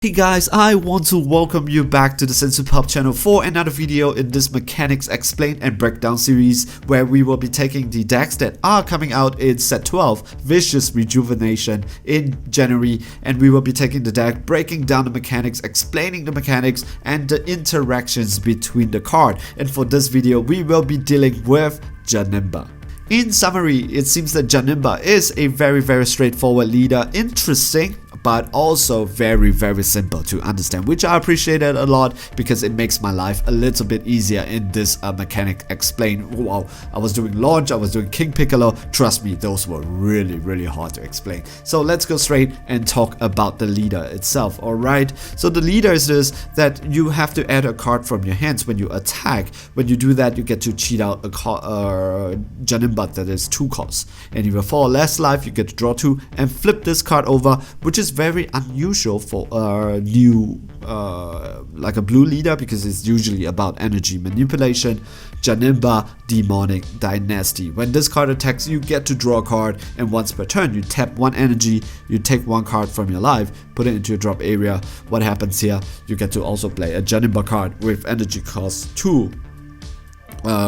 Hey guys, I want to welcome you back to the Sensu Pop channel for another video in this Mechanics Explain and Breakdown series, where we will be taking the decks that are coming out in set 12, Vicious Rejuvenation, in January, and we will be taking the deck, breaking down the mechanics, explaining the mechanics and the interactions between the card. And for this video, we will be dealing with Janemba. In summary, it seems that Janemba is a very straightforward leader, interesting, but also very simple to understand, which I appreciated a lot because it makes my life a little bit easier in this mechanic explain. Wow, I was doing launch, I was doing King Piccolo, trust me, those were really hard to explain. So let's go straight and talk about the leader itself. Alright, so the leader is this, that you have to add a card from your hands when you attack. When you do that, you get to cheat out a Janemba that is 2 costs, and if you fall less life, you get to draw 2 and flip this card over, which is very unusual for a new like a blue leader, because it's usually about energy manipulation. Janemba Demonic Dynasty. When this card attacks, you get to draw a card, and once per turn you tap 1 energy, you take 1 card from your life, put it into your drop area. What happens here? You get to also play a Janemba card with energy cost 2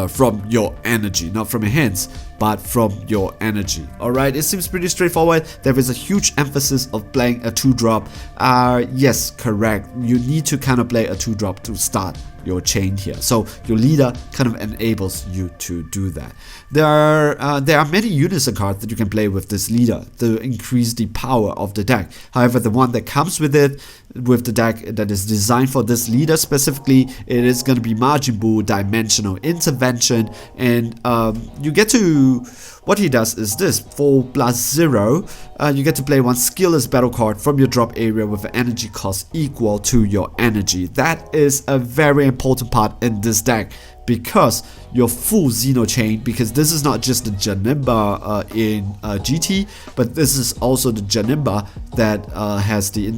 from your energy, not from your hands, but from your energy. Alright, it seems pretty straightforward. There is a huge emphasis of playing a 2-drop. Yes, correct. You need to kind of play a 2-drop to start your chain here. So your leader kind of enables you to do that. There are many unison cards that you can play with this leader to increase the power of the deck. However, the one that comes with it, with the deck that is designed for this leader specifically, it is going to be Majin Buu Dimensional Intervention, and you get to, what he does is this: for +0, you get to play 1 skillless battle card from your drop area with an energy cost equal to your energy. That is a very important part in this deck, because your full Xeno chain, because this is not just the Janemba in GT, but this is also the Janemba that has the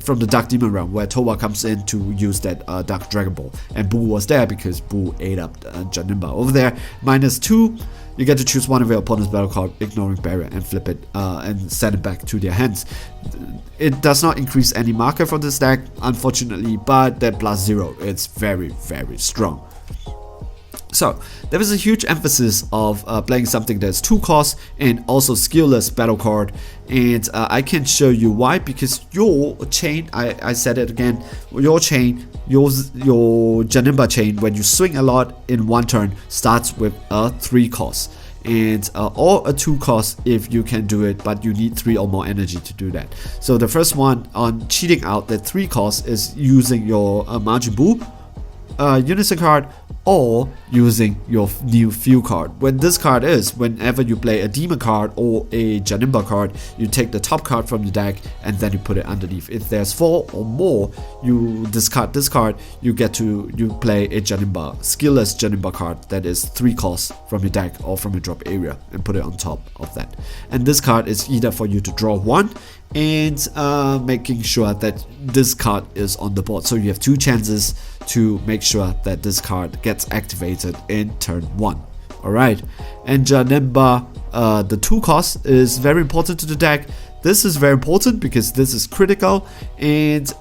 from the Dark Demon realm, where Towa comes in to use that Dark Dragon Ball, and Buu was there because Buu ate up Janemba. Over there, -2, you get to choose one of your opponent's battle card, ignoring barrier, and flip it and send it back to their hands. It does not increase any marker for this deck, unfortunately, but that +0, it's very strong. So there is a huge emphasis of playing something that's 2 costs and also skillless battle card, and I can show you why. Because your chain, I said it again, your chain, your Janemba chain, when you swing a lot in 1 turn, starts with a 3 cost, and or a 2 cost if you can do it, but you need 3 or more energy to do that. So the first one on cheating out that 3 cost is using your Majin Buu unison card, or using your new field card. When this card is, whenever you play a demon card or a Janemba card, you take the top card from the deck and then you put it underneath. If there's 4 or more, you discard this card, you play a Janemba, skillless Janemba card that is 3 costs from your deck or from your drop area, and put it on top of that. And this card is either for you to draw 1 and making sure that this card is on the board. So you have 2 chances to make sure that this card gets activated in turn 1. Alright, and Janemba, the 2 cost is very important to the deck. This is very important because this is critical, and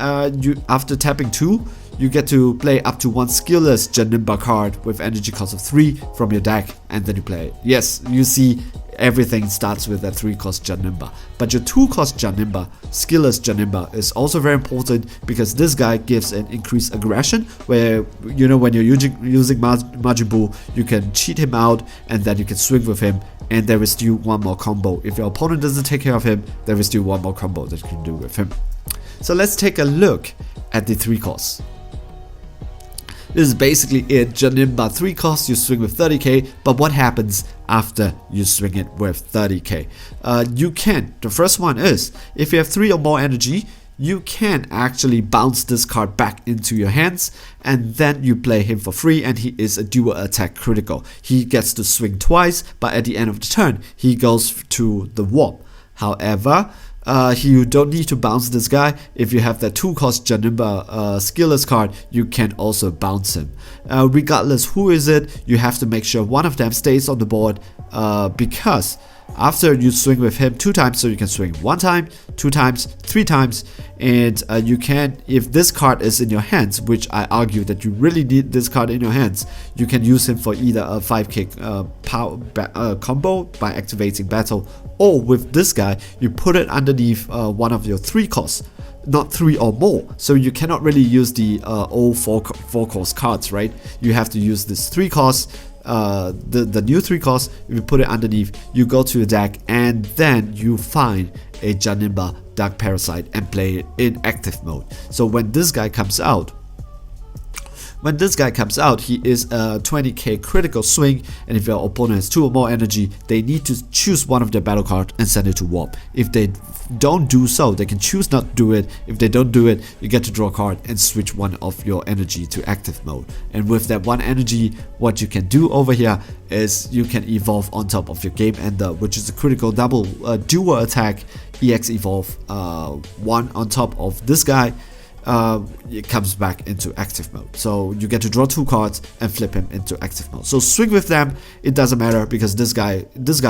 you, after tapping 2, you get to play up to 1 skillless Janemba card with energy cost of 3 from your deck, and then you play it. Yes, you see, everything starts with a 3 cost Janemba, but your 2 cost Janemba, skillless Janemba, is also very important, because this guy gives an increased aggression, where, you know, when you're using Majin Buu, you can cheat him out and then you can swing with him, and there is still 1 more combo. If your opponent doesn't take care of him, there is still 1 more combo that you can do with him. So let's take a look at the 3 costs. This is basically it. Janemba 3 costs, you swing with 30k, but what happens after you swing it with 30k? You can, the first one is, if you have 3 or more energy, you can actually bounce this card back into your hands, and then you play him for free, and he is a dual attack critical. He gets to swing twice, but at the end of the turn, he goes to the warp. However, you don't need to bounce this guy. If you have that 2 cost Janemba skillless card, you can also bounce him. Regardless who is it, you have to make sure one of them stays on the board, because After you swing with him 2 times, so you can swing 1 time, 2 times, 3 times, and you can, if this card is in your hands, which I argue that you really need this card in your hands, you can use him for either a 5k combo by activating battle, or with this guy, you put it underneath one of your 3 costs. Not 3 or more, so you cannot really use the old 4 cost cards, right? You have to use this 3 costs, the new 3 costs. If you put it underneath, you go to your deck, and then you find a Janemba Dark Parasite and play it in active mode. So when this guy comes out, he is a 20k critical swing, and if your opponent has 2 or more energy, they need to choose one of their battle cards and send it to warp. If they don't do so, they can choose not to do it. If they don't do it, you get to draw a card and switch one of your energy to active mode. And with that 1 energy, what you can do over here is you can evolve on top of your Game Ender, which is a critical double dual attack, EX evolve 1 on top of this guy. It comes back into active mode. So you get to draw 2 cards and flip him into active mode. So swing with them, it doesn't matter, because this guy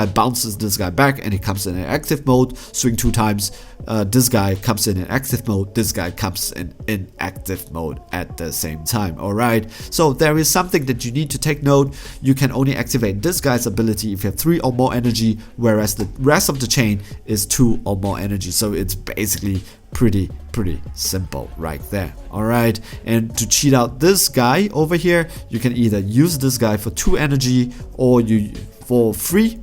bounces this guy back and he comes in active mode. Swing 2 times, this guy comes in active mode, this guy comes in active mode at the same time. Alright, so there is something that you need to take note. You can only activate this guy's ability if you have 3 or more energy, whereas the rest of the chain is 2 or more energy. So it's basically pretty simple right there. Alright, and to cheat out this guy over here, you can either use this guy for 2 energy, or you for free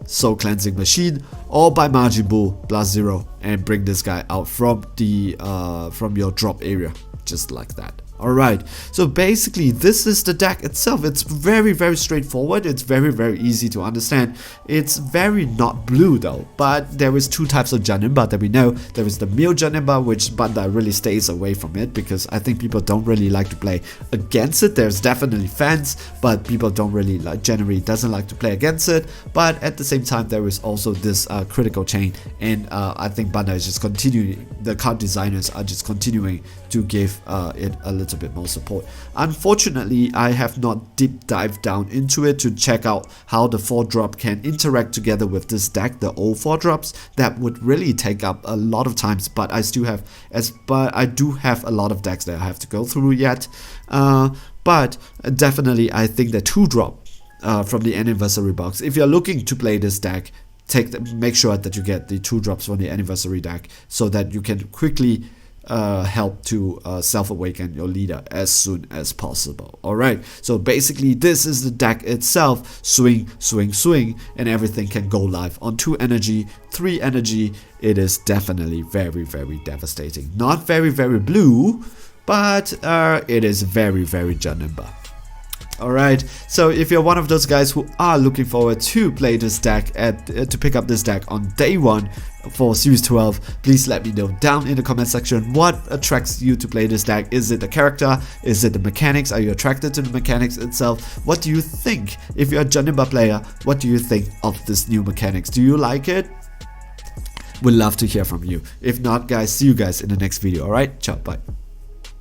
Soul Cleansing Machine, or by Majin Buu +0 and bring this guy out from the from your drop area, just like that. Alright, so basically this is the deck itself. It's very straightforward. It's very easy to understand. It's very not blue though, but there is 2 types of Janemba that we know. There is the Meal Janemba, which Bandai really stays away from it, because I think people don't really like to play against it. There's definitely fans, but people don't really generally doesn't like to play against it. But at the same time, there is also this critical chain, and I think Bandai is just continuing, the card designers are just continuing to give it a little bit more support. Unfortunately, I have not deep dived down into it to check out how the 4-drop can interact together with this deck, the old 4-drops. That would really take up a lot of times, but I do have a lot of decks that I have to go through yet. But definitely I think the 2-drop from the anniversary box, if you're looking to play this deck, make sure that you get the 2-drops from the anniversary deck, so that you can quickly help to self-awaken your leader as soon as possible. Alright, so basically this is the deck itself. Swing, and everything can go live on 2 energy, 3 energy. It is definitely very devastating. Not very blue, but it is very Janemba. Alright, so if you're one of those guys who are looking forward to play this deck, to pick up this deck on day 1 for Series 12, please let me know down in the comment section what attracts you to play this deck. Is it the character? Is it the mechanics? Are you attracted to the mechanics itself? What do you think? If you're a Janemba player, what do you think of this new mechanics? Do you like it? We'd love to hear from you. If not, guys, see you guys in the next video. Alright, ciao, bye.